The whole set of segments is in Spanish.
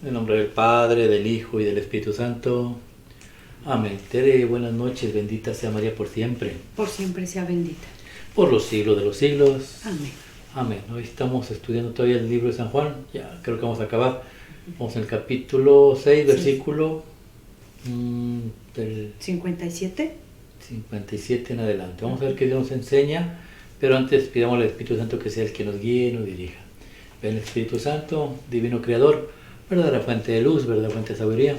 En el nombre del Padre, del Hijo y del Espíritu Santo. Amén. Tere, buenas noches, bendita sea María por siempre. Por siempre sea bendita. Por los siglos de los siglos. Amén. Amén. Hoy estamos estudiando todavía el libro de San Juan. Ya creo que vamos a acabar. Vamos en el capítulo 6, versículo del 57. 57 en adelante. Vamos a ver qué Dios nos enseña, pero antes pidamos al Espíritu Santo que sea el que nos guíe y nos dirija. Ven, Espíritu Santo, divino Creador, verdadera fuente de luz, verdadera fuente de sabiduría,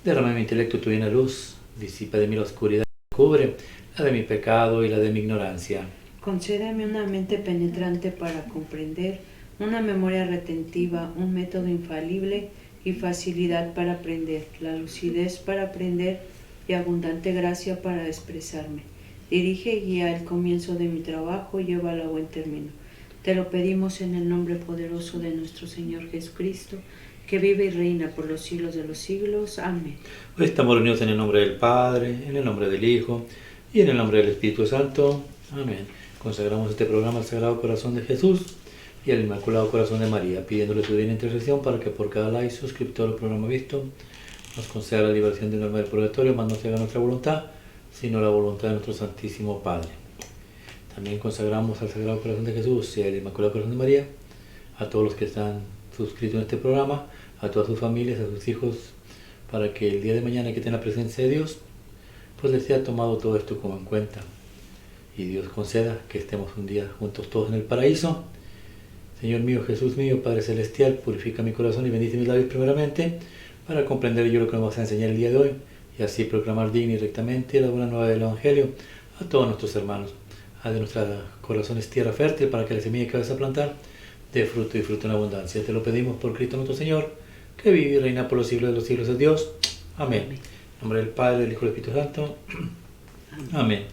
derrama en mi intelecto tu llena luz, disipa de mí la oscuridad, cubre la de mi pecado y la de mi ignorancia. Concédeme una mente penetrante para comprender, una memoria retentiva, un método infalible y facilidad para aprender, la lucidez para aprender y abundante gracia para expresarme. Dirige y guía el comienzo de mi trabajo y llévalo a buen término. Te lo pedimos en el nombre poderoso de nuestro Señor Jesucristo, que vive y reina por los siglos de los siglos. Amén. Hoy estamos reunidos en el nombre del Padre, en el nombre del Hijo y en el nombre del Espíritu Santo. Amén. Consagramos este programa al Sagrado Corazón de Jesús y al Inmaculado Corazón de María, pidiéndole su divina intercesión para que por cada like, suscriptor o programa visto, nos conceda la liberación del alma del purgatorio, más no se haga nuestra voluntad, sino la voluntad de nuestro Santísimo Padre. También consagramos al Sagrado Corazón de Jesús y al Inmaculado Corazón de María, a todos los que están suscritos en este programa, a todas sus familias, a sus hijos, para que el día de mañana que tenga la presencia de Dios, pues les sea tomado todo esto como en cuenta. Y Dios conceda que estemos un día juntos todos en el paraíso. Señor mío, Jesús mío, Padre Celestial, purifica mi corazón y bendice mis labios primeramente, para comprender yo lo que nos vas a enseñar el día de hoy, y así proclamar digna y rectamente la buena nueva del Evangelio a todos nuestros hermanos. Haz de nuestros corazones tierra fértil para que la semilla que vas a plantar dé fruto y fruto en abundancia. Te lo pedimos por Cristo nuestro Señor, que vive y reina por los siglos de los siglos de Dios. Amén. En nombre del Padre, del Hijo y del Espíritu Santo. Amén.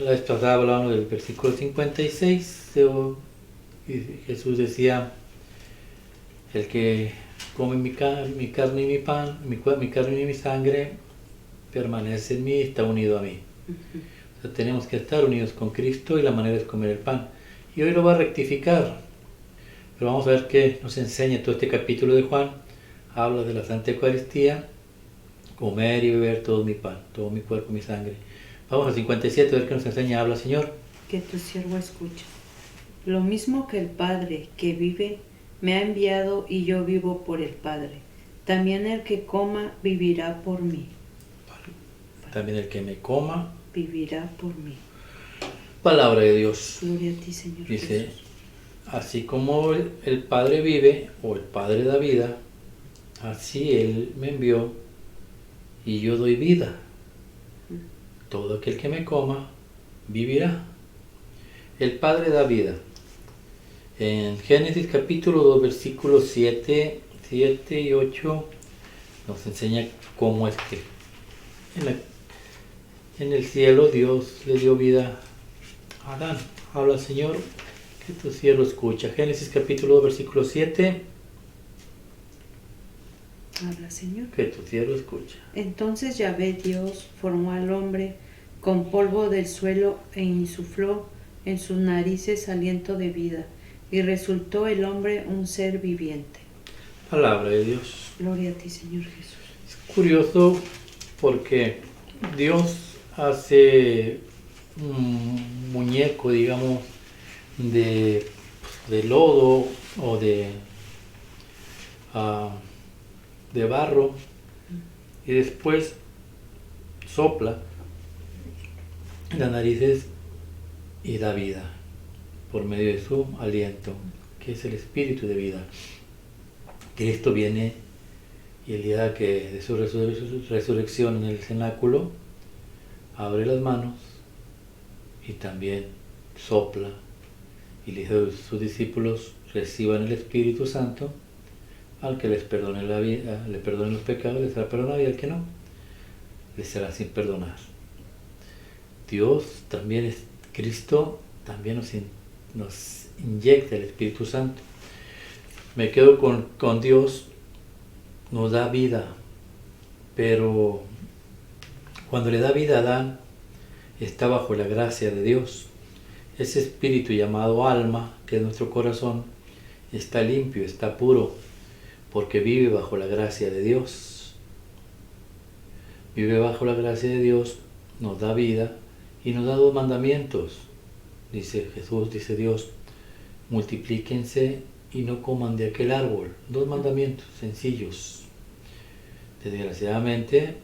La vez pasada hablábamos del versículo 56. Y Jesús decía: el que come mi carne y mi pan, mi carne y mi sangre, permanece en mí y está unido a mí. O sea, tenemos que estar unidos con Cristo y la manera es comer el pan. Y hoy lo va a rectificar. Pero vamos a ver qué nos enseña todo este capítulo de Juan. Habla de la Santa Eucaristía, comer y beber todo mi pan, todo mi cuerpo, mi sangre. Vamos al 57 a ver qué nos enseña. Habla, Señor. Que tu siervo escucha. Lo mismo que el Padre que vive me ha enviado y yo vivo por el Padre. También el que coma vivirá por mí. También el que me coma vivirá por mí. Palabra de Dios. Gloria a ti, Señor. Dice: Jesús. Así como el Padre vive, o el Padre da vida, así Él me envió y yo doy vida. Todo aquel que me coma vivirá. El Padre da vida. En Génesis capítulo 2, versículos 7 y 8 nos enseña cómo es que en el cielo Dios le dio vida a Adán. Habla, Señor, que tu siervo escucha. Génesis capítulo 2, versículo 7. Habla, Señor. Que tu siervo escucha. Entonces Yahvé Dios formó al hombre con polvo del suelo e insufló en sus narices aliento de vida, y resultó el hombre un ser viviente. Palabra de Dios. Gloria a ti, Señor Jesús. Es curioso porque Dios hace un muñeco, digamos, de lodo o de barro, y después sopla en las narices y da vida por medio de su aliento, que es el espíritu de vida. Cristo viene y el día de su resurrección en el cenáculo abre las manos y también sopla y le dice a sus discípulos: reciban el Espíritu Santo. Al que les perdone la vida, le perdonen los pecados, les será perdonado, y al que no, les será sin perdonar. Dios también es Cristo, también nos inyecta el Espíritu Santo. Me quedo con Dios, nos da vida, pero cuando le da vida a Adán, está bajo la gracia de Dios. Ese espíritu llamado alma, que es nuestro corazón, está limpio, está puro, porque vive bajo la gracia de Dios. Vive bajo la gracia de Dios, nos da vida y nos da 2 mandamientos. Dice Jesús, dice Dios, multiplíquense y no coman de aquel árbol. 2 mandamientos sencillos. Desgraciadamente,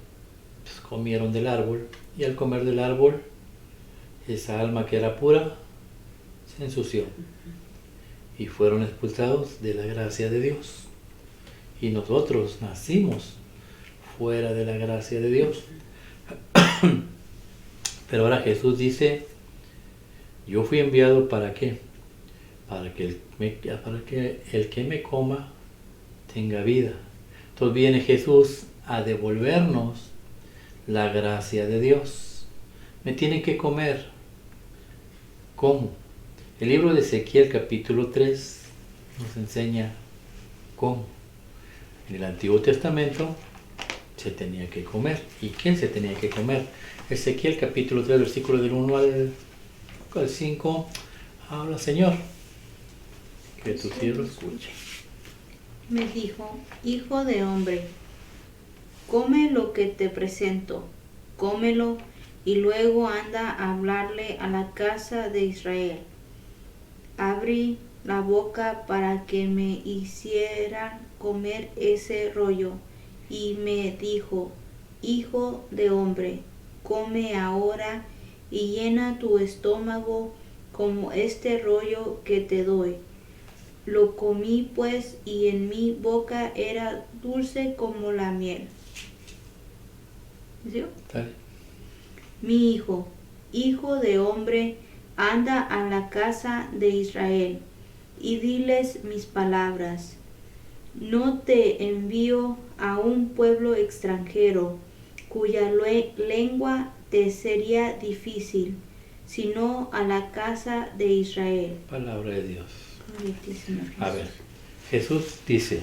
pues, comieron del árbol, y al comer del árbol, esa alma que era pura se ensució y fueron expulsados de la gracia de Dios. Y nosotros nacimos fuera de la gracia de Dios. Pero ahora Jesús dice, yo fui enviado ¿para qué? Para que el que me coma tenga vida. Entonces viene Jesús a devolvernos la gracia de Dios. Me tienen que comer. ¿Cómo? El libro de Ezequiel capítulo 3 nos enseña cómo. En el Antiguo Testamento se tenía que comer. ¿Y quién se tenía que comer? Ezequiel capítulo 3, versículo del 1 al 5, habla Señor. Que tu siervo escuche. Me dijo, hijo de hombre, come lo que te presento, cómelo, y luego anda a hablarle a la casa de Israel. Abrí la boca para que me hicieran comer ese rollo, y me dijo, hijo de hombre, come ahora y llena tu estómago como este rollo que te doy. Lo comí pues, y en mi boca era dulce como la miel. ¿Sí? ¿Sale? Mi hijo, hijo de hombre, anda a la casa de Israel y diles mis palabras. No te envío a un pueblo extranjero cuya lengua te sería difícil, sino a la casa de Israel. Palabra de Dios. Gloria a ti, Señor Jesús. A ver, Jesús dice,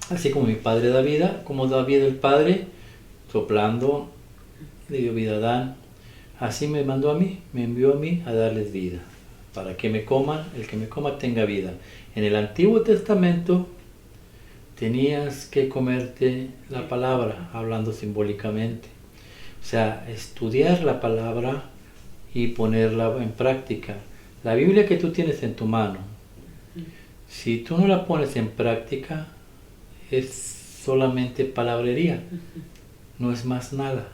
así como mi Padre da vida, como da vida el Padre, soplando, le dio vida a Adán, así me mandó a mí, me envió a mí a darles vida, para que me coman, el que me coma tenga vida. En el Antiguo Testamento tenías que comerte la palabra, hablando simbólicamente. O sea, estudiar la palabra y ponerla en práctica. La Biblia que tú tienes en tu mano, si tú no la pones en práctica, es solamente palabrería, no es más nada.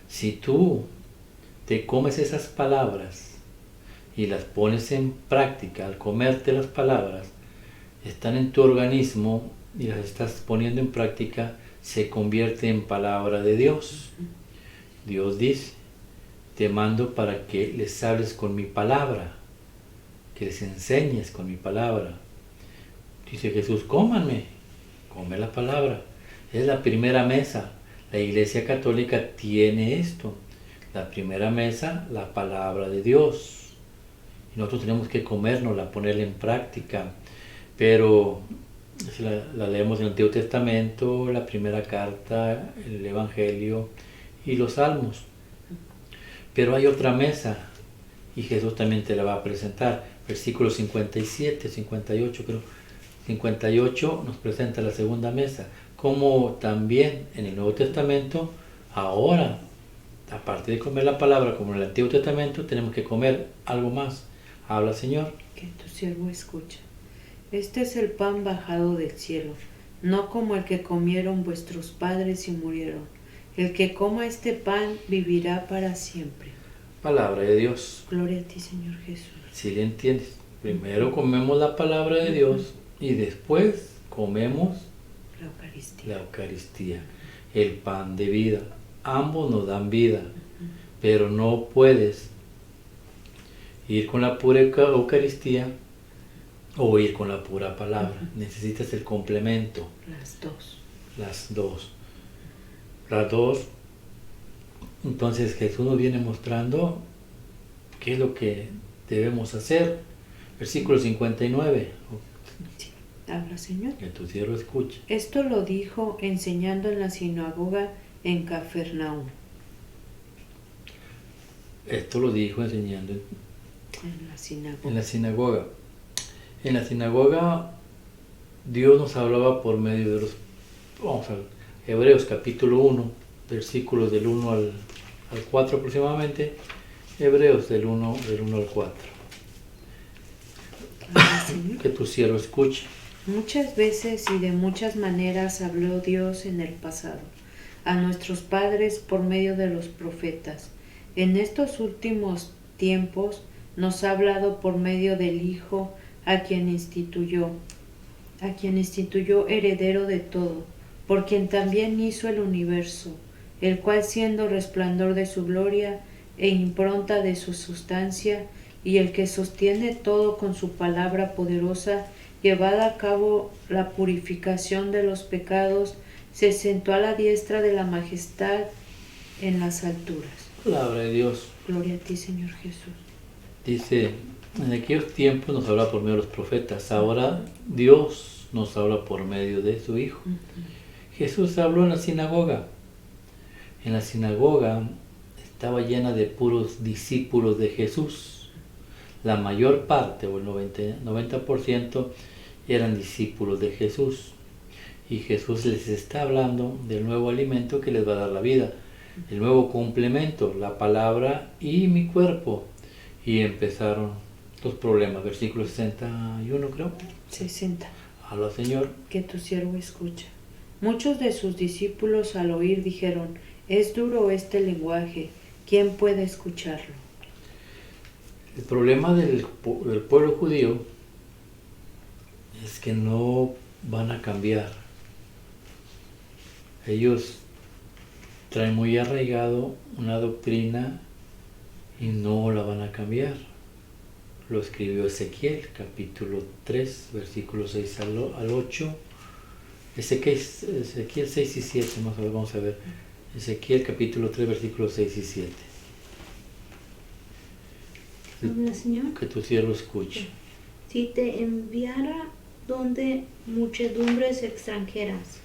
Si tú te comes esas palabras y las pones en práctica, al comerte las palabras, están en tu organismo y las estás poniendo en práctica, se convierte en palabra de Dios. Dios dice, te mando para que les hables con mi palabra, que les enseñes con mi palabra. Dice Jesús, cómanme, come la palabra. Es la primera mesa. La Iglesia Católica tiene esto. La primera mesa, la palabra de Dios. Y nosotros tenemos que comérnosla, ponerla en práctica. Pero si la leemos en el Antiguo Testamento, la primera carta, el Evangelio y los Salmos. Pero hay otra mesa y Jesús también te la va a presentar. Versículo 57, 58 creo. 58 nos presenta la segunda mesa. Como también en el Nuevo Testamento, ahora, aparte de comer la palabra como en el Antiguo Testamento, tenemos que comer algo más. Habla, Señor. Que tu siervo escucha. Este es el pan bajado del cielo, no como el que comieron vuestros padres y murieron. El que coma este pan vivirá para siempre. Palabra de Dios. Gloria a ti, Señor Jesús. Si le entiendes, primero comemos la palabra de Dios y después comemos La Eucaristía. la Eucaristía, el pan de vida. Ambos nos dan vida, pero no puedes ir con la pura Eucaristía o ir con la pura palabra. Necesitas el complemento. Las dos. Las dos. Las dos. Entonces Jesús nos viene mostrando qué es lo que debemos hacer. Versículo 59. Sí. Habla, Señor. Que tu siervo escuche. Esto lo dijo enseñando en la sinagoga en Cafarnaúm. Esto lo dijo enseñando En la sinagoga. en la sinagoga. En la sinagoga Dios nos hablaba por medio de los, vamos al Hebreos capítulo 1, versículos del 1 al 4 aproximadamente, Hebreos del 1 al 4. Que tu siervo escuche. Muchas veces y de muchas maneras habló Dios en el pasado, a nuestros padres por medio de los profetas. En estos últimos tiempos nos ha hablado por medio del Hijo, a quien instituyó heredero de todo, por quien también hizo el universo, el cual siendo resplandor de su gloria e impronta de su sustancia, y el que sostiene todo con su palabra poderosa, llevada a cabo la purificación de los pecados, se sentó a la diestra de la majestad en las alturas. Palabra de Dios. Gloria a ti, Señor Jesús. Dice, en aquellos tiempos nos habla por medio de los profetas, ahora Dios nos habla por medio de su Hijo. Jesús habló en la sinagoga. En la sinagoga estaba llena de puros discípulos de Jesús. La mayor parte, o el 90%, eran discípulos de Jesús. Y Jesús les está hablando del nuevo alimento que les va a dar la vida. El nuevo complemento, la palabra y mi cuerpo. Y empezaron los problemas. Versículo 61, creo. 60. Habla, Señor. Que tu siervo escucha. Muchos de sus discípulos al oír dijeron, es duro este lenguaje, ¿quién puede escucharlo? El problema del pueblo judío es que no van a cambiar. Ellos traen muy arraigado una doctrina y no la van a cambiar. Lo escribió Ezequiel, capítulo 3, versículos 6 al 8. Ezequiel 6 y 7, vamos a ver. Ezequiel, capítulo 3, versículos 6 y 7. Habla, Señor. Que tu siervo escuche. Si te enviara donde muchedumbres extranjeras,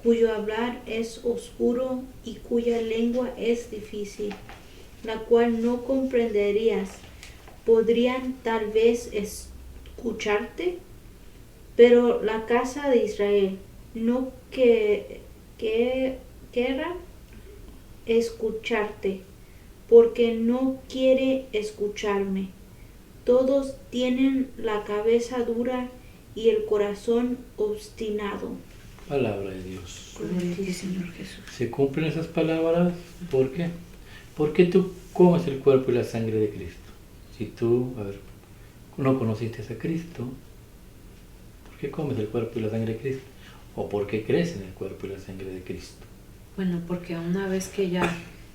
cuyo hablar es oscuro y cuya lengua es difícil, la cual no comprenderías, podrían tal vez escucharte, pero la casa de Israel no querrá escucharte, porque no quiere escucharme. Todos tienen la cabeza dura y el corazón obstinado. Palabra de Dios. Gloria a ti, Señor Jesús. ¿Se cumplen esas palabras? ¿Por qué? Porque tú comes el cuerpo y la sangre de Cristo. Si tú, no conociste a Cristo, ¿por qué comes el cuerpo y la sangre de Cristo? ¿O por qué crees en el cuerpo y la sangre de Cristo? Bueno, porque una vez que ya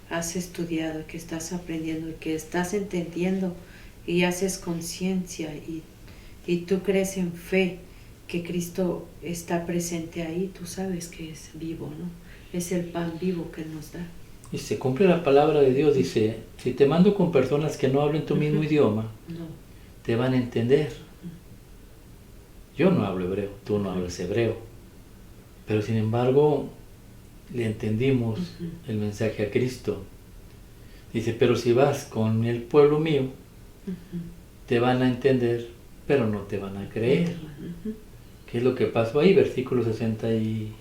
has estudiado, que estás aprendiendo, que estás entendiendo y haces conciencia y tú crees en fe que Cristo está presente ahí, tú sabes que es vivo, ¿no? Es el pan vivo que Él nos da. Y se cumple la palabra de Dios, dice, si te mando con personas que no hablen tu mismo idioma, No. te van a entender. Yo no hablo hebreo, tú no hablas hebreo, pero sin embargo le entendimos el mensaje a Cristo. Dice, pero si vas con el pueblo mío, te van a entender, pero do te van a creer. ¿Qué es lo que pasó ahí? Versículo 61.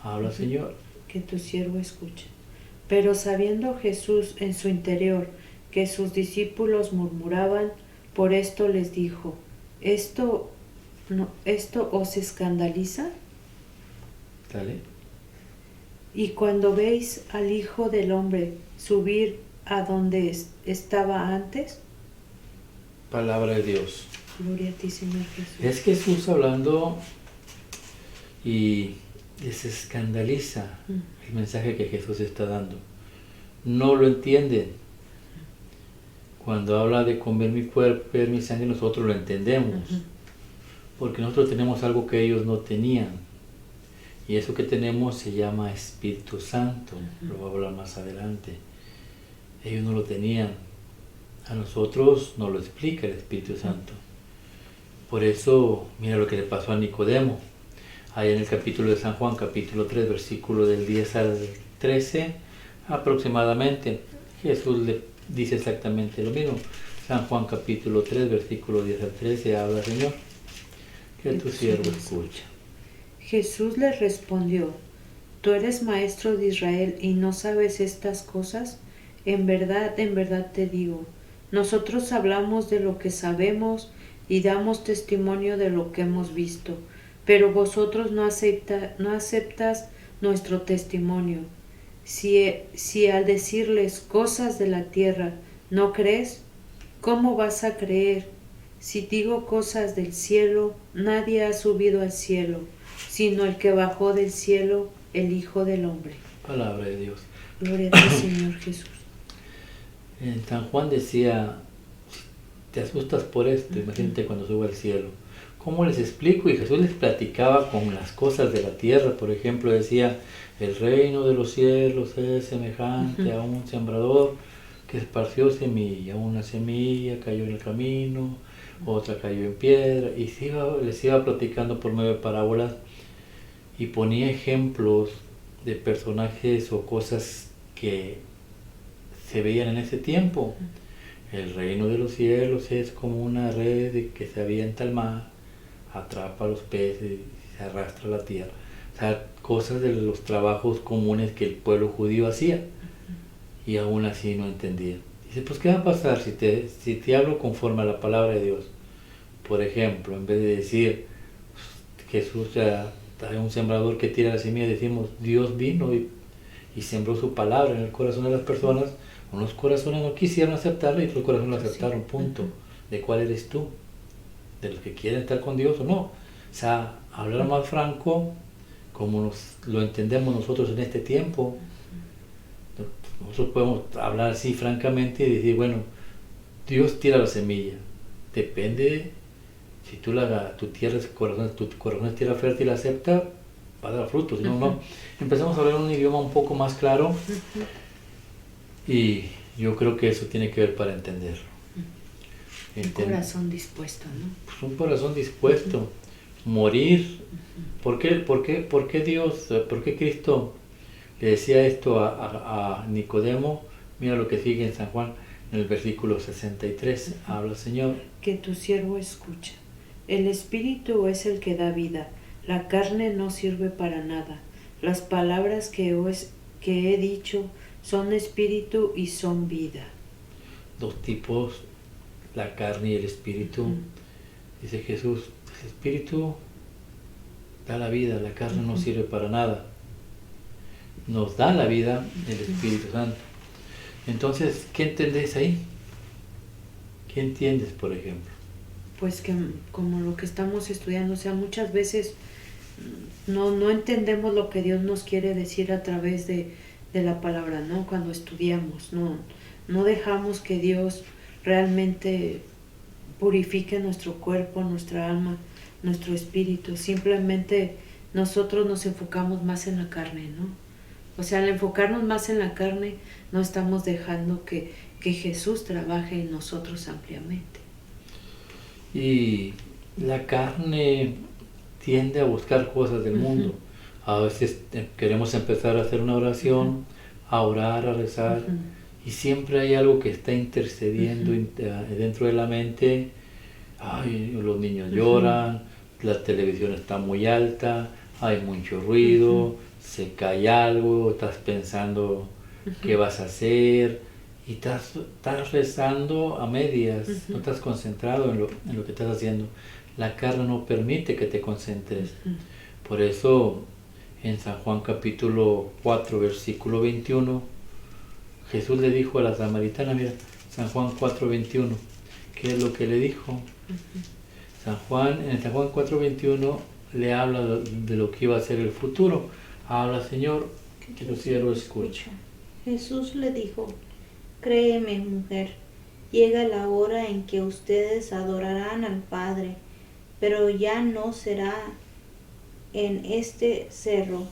Habla, Señor. Que tu siervo escuche. Pero sabiendo Jesús en su interior que sus discípulos murmuraban, por esto les dijo, ¿esto os escandaliza? Dale. Y cuando veis al Hijo del Hombre subir a donde estaba antes. Palabra de Dios. Gloria a ti, Señor Jesús. Es Jesús hablando y les escandaliza el mensaje que Jesús está dando. No lo entienden. Cuando habla de comer mi cuerpo, beber mi sangre, nosotros lo entendemos. Porque nosotros tenemos algo que ellos no tenían. Y eso que tenemos se llama Espíritu Santo. Lo voy a hablar más adelante. Ellos no lo tenían. A nosotros nos lo explica el Espíritu Santo. Por eso, mira lo que le pasó a Nicodemo. Ahí en el capítulo de San Juan, capítulo 3, versículo del 10 al 13, aproximadamente, Jesús le dice exactamente lo mismo. San Juan capítulo 3, versículo 10 al 13, habla, Señor. que tu siervo escucha. Jesús les respondió: ¿Tú eres maestro de Israel y no sabes estas cosas? En verdad te digo, nosotros hablamos de lo que sabemos y damos testimonio de lo que hemos visto, pero vosotros no aceptas nuestro testimonio. Si al decirles cosas de la tierra no crees, ¿cómo vas a creer? Si digo cosas del cielo, nadie ha subido al cielo, sino el que bajó del cielo, el Hijo del Hombre. Palabra de Dios. Gloria a ti, Señor Jesús. En San Juan decía, te asustas por esto, imagínate cuando subo al cielo. ¿Cómo les explico? Y Jesús les platicaba con las cosas de la tierra. Por ejemplo, decía, el reino de los cielos es semejante a un sembrador que esparció semilla. Una semilla cayó en el camino, otra cayó en piedra, y les iba platicando por medio de parábolas y ponía ejemplos de personajes o cosas que se veían en ese tiempo. El reino de los cielos es como una red que se avienta al mar, atrapa a los peces y se arrastra a la tierra. O sea, cosas de los trabajos comunes que el pueblo judío hacía, y aún así no entendía. Dice, pues ¿qué va a pasar si te hablo conforme a la palabra de Dios? Por ejemplo, en vez de decir Jesús hay un sembrador que tira la semilla, decimos Dios vino y sembró su palabra en el corazón de las personas. Unos corazones no quisieron aceptarla y otros corazones lo aceptaron, punto. ¿De cuál eres tú? ¿De los que quieren estar con Dios o no? O sea, hablar más franco, como lo entendemos nosotros en este tiempo. Nosotros podemos hablar así francamente y decir, bueno, Dios tira la semilla. Depende, si tu tierra tu corazón es tierra fértil, acepta, va a dar frutos, si no, no. Empezamos a hablar un idioma un poco más claro, y yo creo que eso tiene que ver para entenderlo. Un corazón dispuesto, ¿no? Pues un corazón dispuesto, morir. ¿Por qué Dios, por qué Cristo le decía esto a Nicodemo? Mira lo que sigue en San Juan, en el versículo 63, habla el Señor. Que tu siervo escucha. El Espíritu es el que da vida, la carne no sirve para nada. Las palabras que he dicho son espíritu y son vida. Dos tipos, la carne y el espíritu. Dice Jesús, el espíritu da la vida, la carne no sirve para nada. Nos da la vida el Espíritu Santo. Entonces, ¿qué entendés ahí? ¿Qué entiendes, por ejemplo? Pues que como lo que estamos estudiando, o sea, muchas veces no entendemos lo que Dios nos quiere decir a través de la palabra, ¿no? Cuando estudiamos, no dejamos que Dios realmente purifique nuestro cuerpo, nuestra alma, nuestro espíritu. Simplemente nosotros nos enfocamos más en la carne, ¿no? O sea, al enfocarnos más en la carne, no estamos dejando que Jesús trabaje en nosotros ampliamente. Y la carne tiende a buscar cosas del mundo. A veces queremos empezar a hacer una oración, a orar, a rezar, y siempre hay algo que está intercediendo dentro de la mente. Ay, los niños lloran, la televisión está muy alta, hay mucho ruido, se cae algo, estás pensando qué vas a hacer, y estás rezando a medias, no estás concentrado en lo que estás haciendo. La carne no permite que te concentres. Por eso en San Juan capítulo 4 versículo 21 Jesús le dijo a la samaritana, mira, San Juan 4:21, ¿qué es lo que le dijo? En San Juan 4:21 le habla de lo que iba a ser el futuro. Habla, Señor, que tu siervo escuche. Jesús le dijo, créeme, mujer, llega la hora en que ustedes adorarán al Padre, pero ya no será en este cerro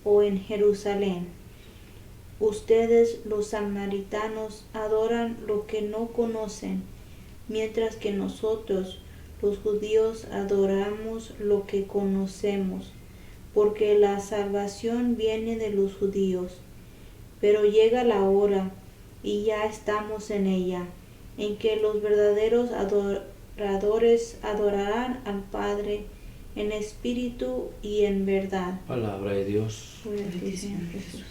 o en Jerusalén. Ustedes, los samaritanos, adoran lo que no conocen, mientras que nosotros, los judíos, adoramos lo que conocemos, porque la salvación viene de los judíos. Pero llega la hora, y ya estamos en ella, en que los verdaderos adoradores adorarán al Padre en espíritu y en verdad. Palabra de Dios. Gloria a ti, Señor Jesús.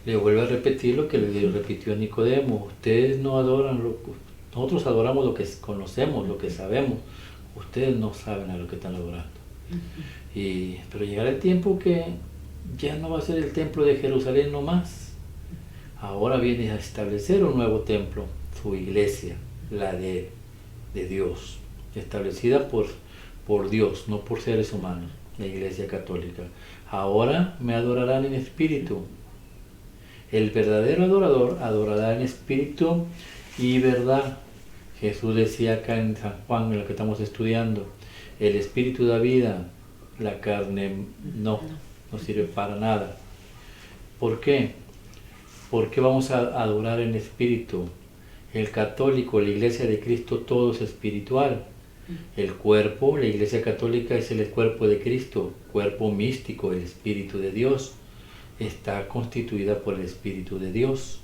Le vuelve a repetir lo que le repitió Nicodemo. Ustedes no adoran, nosotros adoramos lo que conocemos, lo que sabemos. Ustedes no saben a lo que están adorando. Pero llegará el tiempo que ya no va a ser el templo de Jerusalén nomás. Ahora viene a establecer un nuevo templo, su iglesia, la de Dios, establecida por Dios, no por seres humanos, la iglesia católica. Ahora me adorarán en espíritu. El verdadero adorador adorará en espíritu y verdad. Jesús decía acá en San Juan, en lo que estamos estudiando, el espíritu da vida, la carne no sirve para nada. ¿Por qué? Porque vamos a adorar en espíritu. El católico, la iglesia de Cristo, todo es espiritual. El cuerpo, la iglesia católica es el cuerpo de Cristo, cuerpo místico, el Espíritu de Dios. Está constituida por el Espíritu de Dios,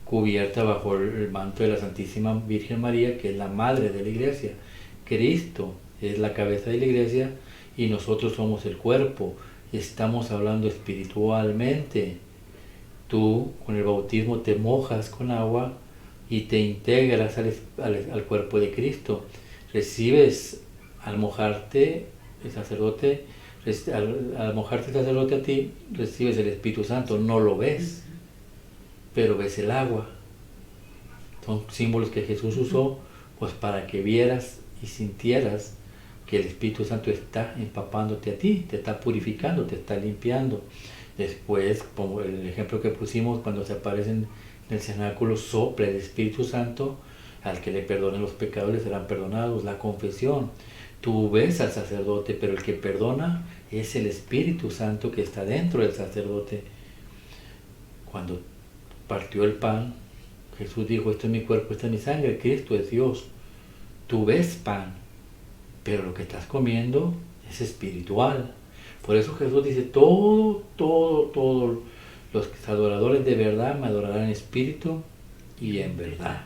cubierta bajo el manto de la Santísima Virgen María, que es la madre de la iglesia. Cristo es la cabeza de la iglesia y nosotros somos el cuerpo. Estamos hablando espiritualmente. Tú con el bautismo te mojas con agua y te integras al cuerpo de Cristo. Recibes al mojarte el sacerdote, al mojarte el sacerdote a ti, recibes el Espíritu Santo. No lo ves, pero ves el agua. Son símbolos que Jesús usó pues para que vieras y sintieras que el Espíritu Santo está empapándote a ti, te está purificando, te está limpiando. Después, como el ejemplo que pusimos, cuando se aparecen en el cenáculo, sopla el Espíritu Santo, al que le perdonen los pecados le serán perdonados. La confesión, tú ves al sacerdote, pero el que perdona es el Espíritu Santo que está dentro del sacerdote. Cuando partió el pan, Jesús dijo, esto es mi cuerpo, esta es mi sangre. Cristo es Dios. Tú ves pan, pero lo que estás comiendo es espiritual. Por eso Jesús dice, todos los adoradores de verdad me adorarán en espíritu y en verdad.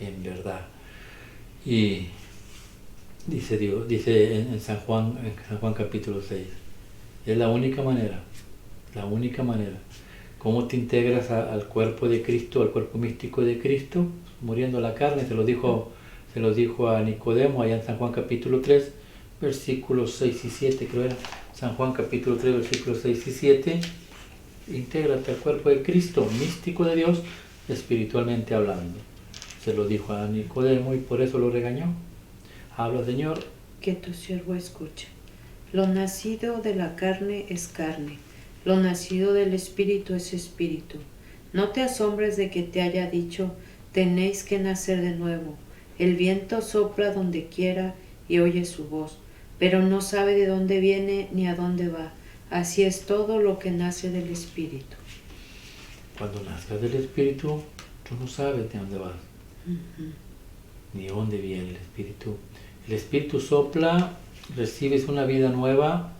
En verdad. Y dice Dios, dice en San Juan capítulo 6, es la única manera. ¿Cómo te integras al cuerpo de Cristo, al cuerpo místico de Cristo? Muriendo la carne, se lo dijo a Nicodemo allá en San Juan capítulo 3, versículos 6 y 7, creo era. San Juan capítulo 3, versículos 6 y 7. Intégrate al cuerpo de Cristo, místico de Dios, espiritualmente hablando. Se lo dijo a Nicodemo y por eso lo regañó. Habla, Señor. Que tu siervo escuche. Lo nacido de la carne es carne, lo nacido del espíritu es espíritu. No te asombres de que te haya dicho, tenéis que nacer de nuevo. El viento sopla donde quiera y oye su voz, pero no sabe de dónde viene ni a dónde va. Así es todo lo que nace del espíritu. Cuando nazcas del espíritu, tú no sabes de dónde vas. Ni de dónde viene el espíritu. El espíritu sopla, recibes una vida nueva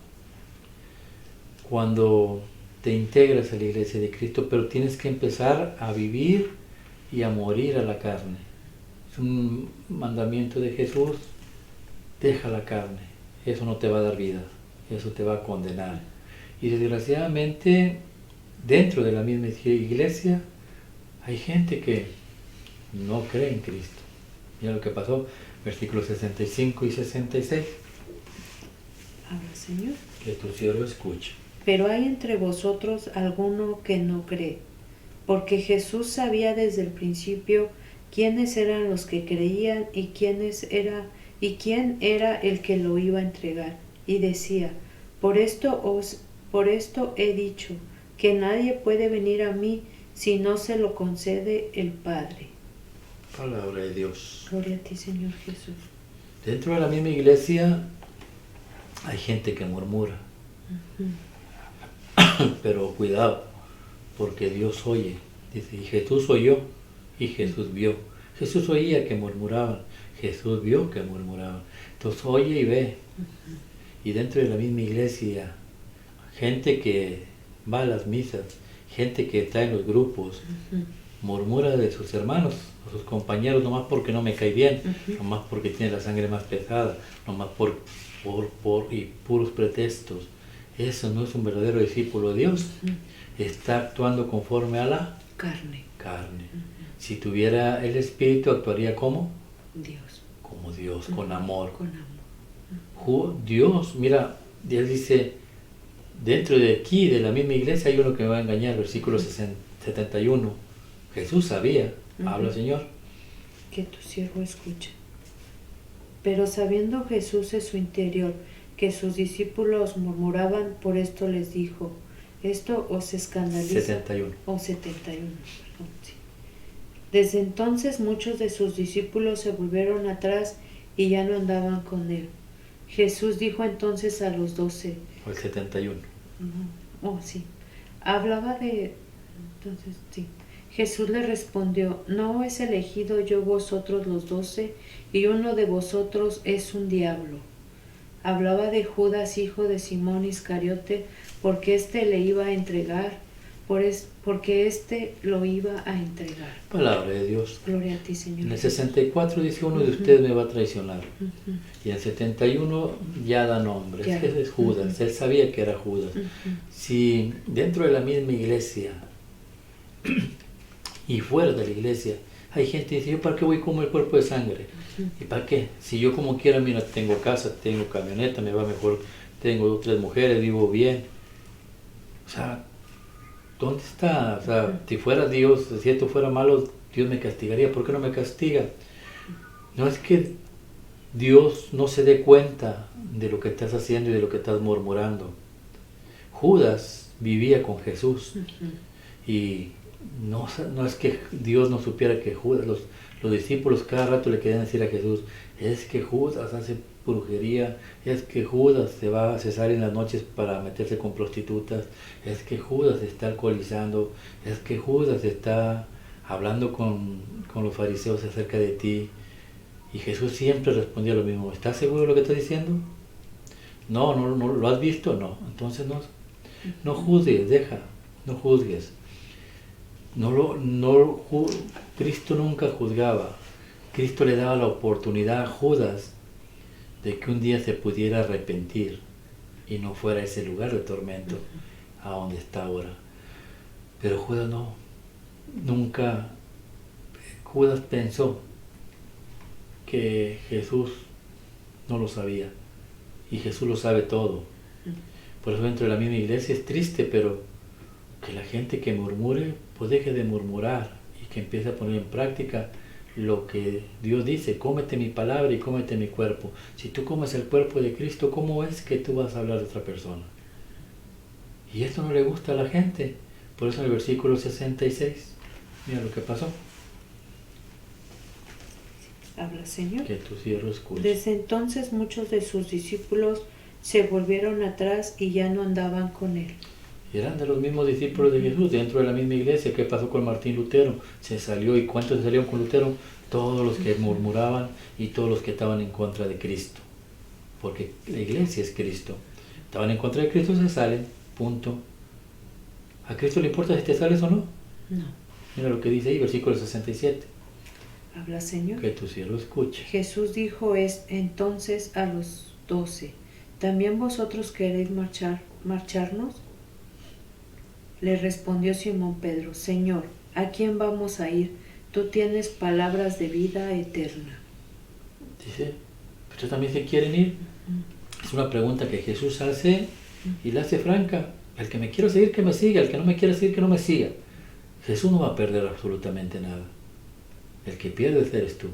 cuando te integras a la iglesia de Cristo, pero tienes que empezar a vivir y a morir a la carne. Es un mandamiento de Jesús, deja la carne, eso no te va a dar vida, eso te va a condenar. Y desgraciadamente, dentro de la misma iglesia, hay gente que no cree en Cristo. Mira lo que pasó, versículos 65 y 66. Habla, Señor. Que tu siervo escuche. Pero hay entre vosotros alguno que no cree, porque Jesús sabía desde el principio quiénes eran los que creían y quién era el que lo iba a entregar. Y decía, por esto he dicho, que nadie puede venir a mí si no se lo concede el Padre. Palabra de Dios. Gloria a ti, Señor Jesús. Dentro de la misma iglesia hay gente que murmura. Pero cuidado, porque Dios oye. Dice, y Jesús oyó, y Jesús vio. Jesús oía que murmuraban, Jesús vio que murmuraban. Entonces oye y ve. Y dentro de la misma iglesia, gente que va a las misas, gente que está en los grupos, murmura de sus hermanos, o sus compañeros, nomás porque no me cae bien, nomás porque tiene la sangre más pesada, nomás y puros pretextos. Eso no es un verdadero discípulo de Dios. Está actuando conforme a la carne. Si tuviera el Espíritu, actuaría como Dios. Como Dios, con amor. Con amor. Dios, mira, Dios dice, dentro de aquí, de la misma iglesia, hay uno que me va a engañar, versículo 71. Jesús sabía, habla Señor. Que tu siervo escuche. Pero sabiendo Jesús en su interior que sus discípulos murmuraban, por esto les dijo, ¿esto os escandaliza? 71. O 71, perdón, sí. Desde entonces muchos de sus discípulos se volvieron atrás y ya no andaban con él. Jesús dijo entonces a los 12. O el 71. Sí. Hablaba de... Entonces, sí. Jesús le respondió, ¿no es elegido yo vosotros los 12 y uno de vosotros es un diablo? Hablaba de Judas, hijo de Simón Iscariote, porque éste le iba a entregar, porque éste lo iba a entregar. Palabra de Dios. Gloria a ti, Señor. En el 64 dice, uno de ustedes me va a traicionar. Y en el 71 ya da nombre. Ya. Ese es Judas. Él sabía que era Judas. Si dentro de la misma iglesia y fuera de la iglesia hay gente que dice, ¿yo para qué voy como el cuerpo de sangre? ¿Y para qué? Si yo como quiera, mira, tengo casa, tengo camioneta, me va mejor, tengo 2 o 3 mujeres, vivo bien. O sea, ¿dónde está? O sea, si fuera Dios, si esto fuera malo, Dios me castigaría. ¿Por qué no me castiga? No es que Dios no se dé cuenta de lo que estás haciendo y de lo que estás murmurando. Judas vivía con Jesús. Y no es que Dios no supiera que Judas, los discípulos cada rato le querían decir a Jesús, es que Judas hace brujería, es que Judas se sale en las noches para meterse con prostitutas, es que Judas está alcoholizando, es que Judas está hablando con los fariseos acerca de ti. Y Jesús siempre respondía lo mismo, ¿estás seguro de lo que estás diciendo? No, ¿lo has visto? No. Entonces no juzgues, no juzgues. Cristo nunca juzgaba. Cristo le daba la oportunidad a Judas de que un día se pudiera arrepentir y no fuera a ese lugar de tormento a donde está ahora. Pero Judas nunca. Judas pensó que Jesús no lo sabía y Jesús lo sabe todo. Por eso dentro de la misma iglesia es triste, pero que la gente que murmure pues deje de murmurar y que empiece a poner en práctica lo que Dios dice, cómete mi palabra y cómete mi cuerpo. Si tú comes el cuerpo de Cristo, ¿cómo es que tú vas a hablar de otra persona? Y esto no le gusta a la gente. Por eso en el versículo 66, mira lo que pasó. Habla, Señor. Que tu siervo escuche. Desde entonces muchos de sus discípulos se volvieron atrás y ya no andaban con él. Y eran de los mismos discípulos de Jesús, dentro de la misma iglesia. ¿Qué pasó con Martín Lutero? Se salió. ¿Y cuántos se salieron con Lutero? Todos los que murmuraban y todos los que estaban en contra de Cristo. Porque la iglesia es Cristo. Estaban en contra de Cristo, se salen. Punto. ¿A Cristo le importa si te sales o no? No. Mira lo que dice ahí, versículo 67. Habla, Señor. Que tu siervo escuche. Jesús dijo entonces a los 12, ¿también vosotros queréis marcharnos? Le respondió Simón Pedro, Señor, ¿a quién vamos a ir? Tú tienes palabras de vida eterna. Dice, ¿ustedes también se quieren ir? Es una pregunta que Jesús hace y la hace franca. El que me quiera seguir, que me siga. El que no me quiera seguir, que no me siga. Jesús no va a perder absolutamente nada. El que pierde eres tú.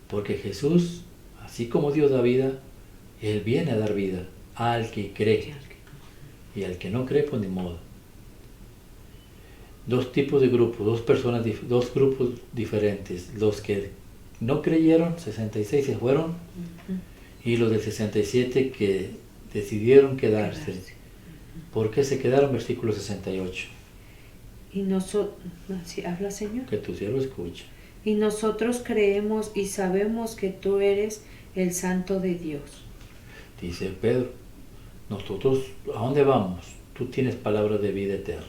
Porque Jesús, así como Dios da vida, Él viene a dar vida al que cree. Y al que no cree, pues ni modo. 2 tipos de grupos, 2 grupos diferentes. Los que no creyeron, 66 se fueron, y los del 67 que decidieron quedarse. ¿Por qué se quedaron? Versículo 68. Y nosotros, habla, Señor. Que tu siervo escuche. Y nosotros creemos y sabemos que tú eres el Santo de Dios. Dice Pedro, nosotros, ¿a dónde vamos? Tú tienes palabra de vida eterna.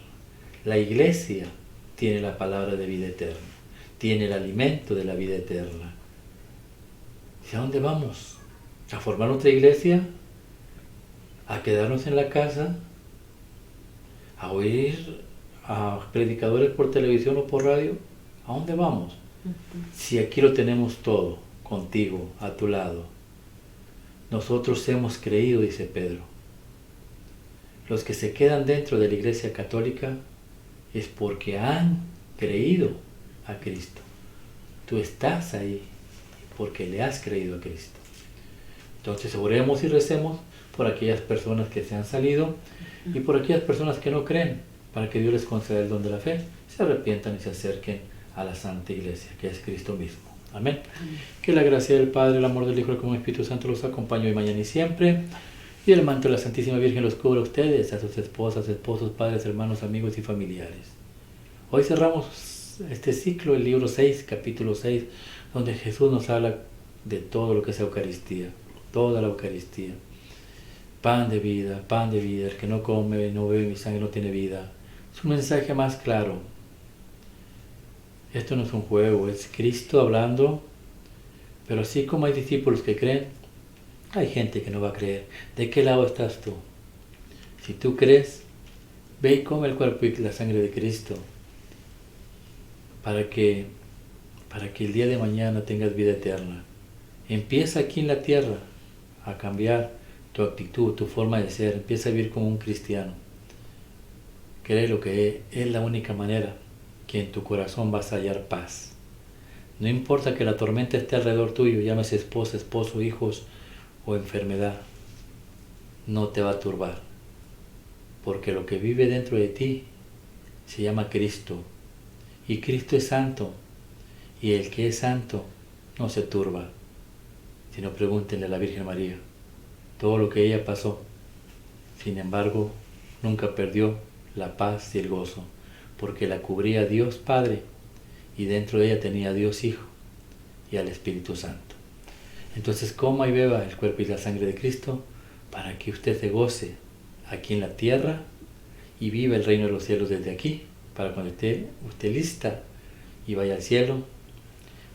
La iglesia tiene la palabra de vida eterna, tiene el alimento de la vida eterna. ¿Y a dónde vamos? a formar nuestra iglesia, a quedarnos en la casa, a oír a predicadores por televisión o por radio. ¿A dónde vamos? Si aquí lo tenemos todo, contigo, a tu lado. Nosotros hemos creído, dice Pedro. Los que se quedan dentro de la Iglesia Católica es porque han creído a Cristo. Tú estás ahí porque le has creído a Cristo. Entonces oremos y recemos por aquellas personas que se han salido y por aquellas personas que no creen, para que Dios les conceda el don de la fe, se arrepientan y se acerquen a la Santa Iglesia, que es Cristo mismo. Amén. Que la gracia del Padre, el amor del Hijo y el Espíritu Santo los acompañe hoy, mañana y siempre. Y el manto de la Santísima Virgen los cubra a ustedes, a sus esposas, esposos, padres, hermanos, amigos y familiares. Hoy cerramos este ciclo, el libro 6, capítulo 6, donde Jesús nos habla de todo lo que es Eucaristía, toda la Eucaristía. Pan de vida, el que no come, no bebe mi sangre no tiene vida. Es un mensaje más claro. Esto no es un juego, es Cristo hablando, pero así como hay discípulos que creen, hay gente que no va a creer. ¿De qué lado estás tú? Si tú crees, ve y come el cuerpo y la sangre de Cristo, para que el día de mañana tengas vida eterna. Empieza aquí en la tierra a cambiar tu actitud, tu forma de ser. Empieza a vivir como un cristiano. Cree lo que es la única manera que en tu corazón vas a hallar paz. No importa que la tormenta esté alrededor tuyo, llámese esposa, esposo, hijos o enfermedad, no te va a turbar, porque lo que vive dentro de ti se llama Cristo, y Cristo es santo, y el que es santo no se turba. Si no, pregúntenle a la Virgen María todo lo que ella pasó. Sin embargo, nunca perdió la paz y el gozo, porque la cubría Dios Padre, y dentro de ella tenía a Dios Hijo y al Espíritu Santo. Entonces coma y beba el cuerpo y la sangre de Cristo, para que usted se goce aquí en la tierra y viva el reino de los cielos desde aquí, para cuando esté usted lista y vaya al cielo,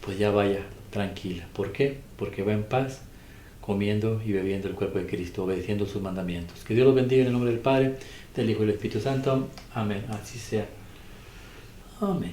pues ya vaya tranquila. ¿Por qué? Porque va en paz, comiendo y bebiendo el cuerpo de Cristo, obedeciendo sus mandamientos. Que Dios los bendiga en el nombre del Padre, del Hijo y del Espíritu Santo. Amén. Así sea. Amén.